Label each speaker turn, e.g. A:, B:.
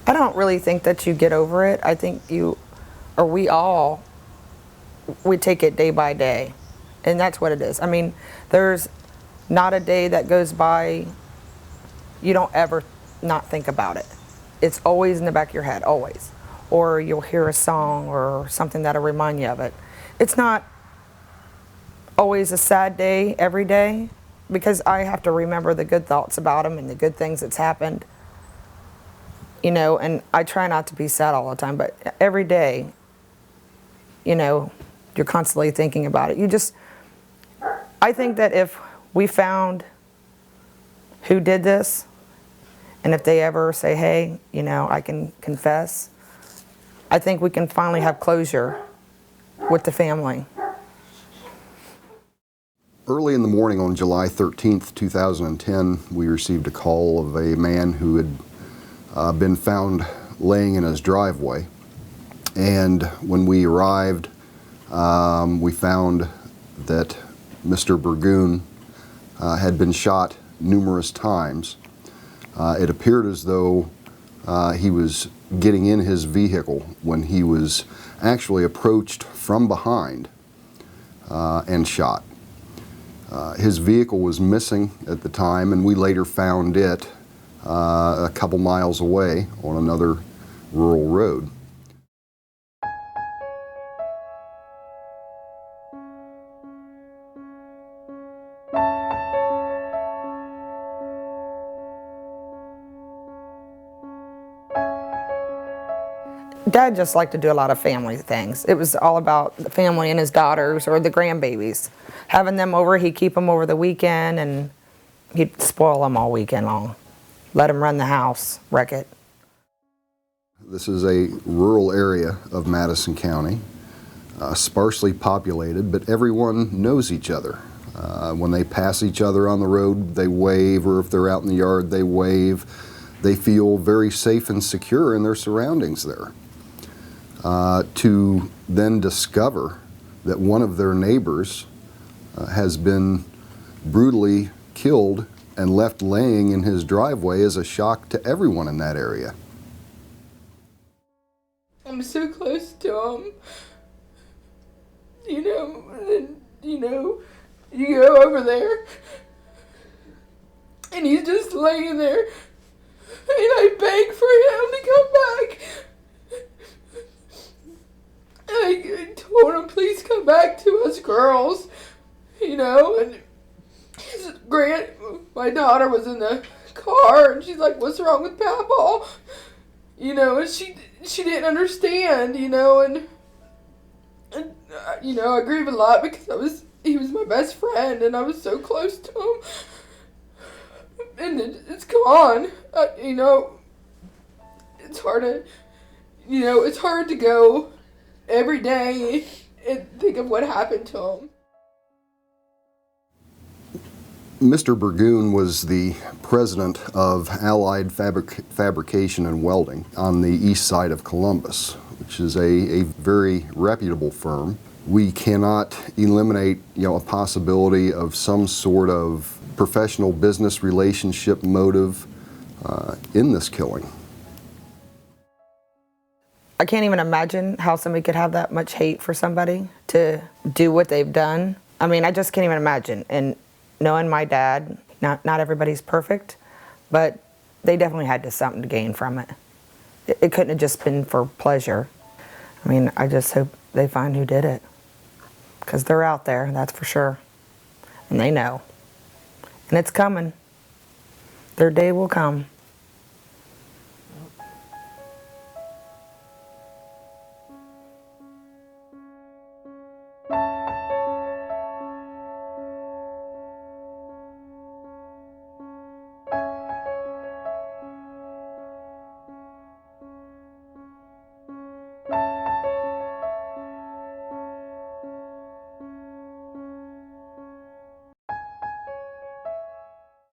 A: I don't really think that you get over it. I think you, or we all, we take it day by day. And that's what it is. I mean, there's not a day that goes by you don't ever not think about it. It's always in the back of your head, always. Or you'll hear a song or something that'll remind you of it. It's not always a sad day every day, because I have to remember the good thoughts about him and the good things that's happened. You know, and I try not to be sad all the time, but every day, you know, you're constantly thinking about it. I think that if we found who did this, and if they ever say, hey, you know, I can confess, I think we can finally have closure with the family.
B: Early in the morning on July 13th, 2010, we received a call of a man who had been found laying in his driveway. And when we arrived, we found that Mr. Burgoon had been shot numerous times. It appeared as though he was getting in his vehicle when he was actually approached from behind and shot. His vehicle was missing at the time, and we later found it a couple miles away on another rural road.
A: Dad just liked to do a lot of family things. It was all about the family and his daughters or the grandbabies. Having them over, he'd keep them over the weekend, and he'd spoil them all weekend long. Let them run the house, wreck it.
B: This is a rural area of Madison County, sparsely populated, but everyone knows each other. When they pass each other on the road, they wave, or if they're out in the yard, they wave. They feel very safe and secure in their surroundings there. To then discover that one of their neighbors has been brutally killed and left laying in his driveway is a shock to everyone in that area.
C: I'm so close to him. You know, and, you go over there, and he's just laying there, and I beg for him to come back. I told him, please come back to us girls, you know, and my daughter was in the car, and she's like, what's wrong with Papa? You know, and she didn't understand, you know, and you know, I grieve a lot because he was my best friend, and I was so close to him, and it's gone. You know, it's hard to go every day and think of what happened to him.
B: Mr. Burgoon was the president of Allied Fabrication and Welding on the east side of Columbus, which is a very reputable firm. We cannot eliminate, a possibility of some sort of professional business relationship motive in this killing.
A: I can't even imagine how somebody could have that much hate for somebody to do what they've done. I mean, I just can't even imagine. And knowing my dad, not everybody's perfect, but they definitely had something to gain from it. It couldn't have just been for pleasure. I mean, I just hope they find who did it, because they're out there, that's for sure. And they know. And it's coming. Their day will come.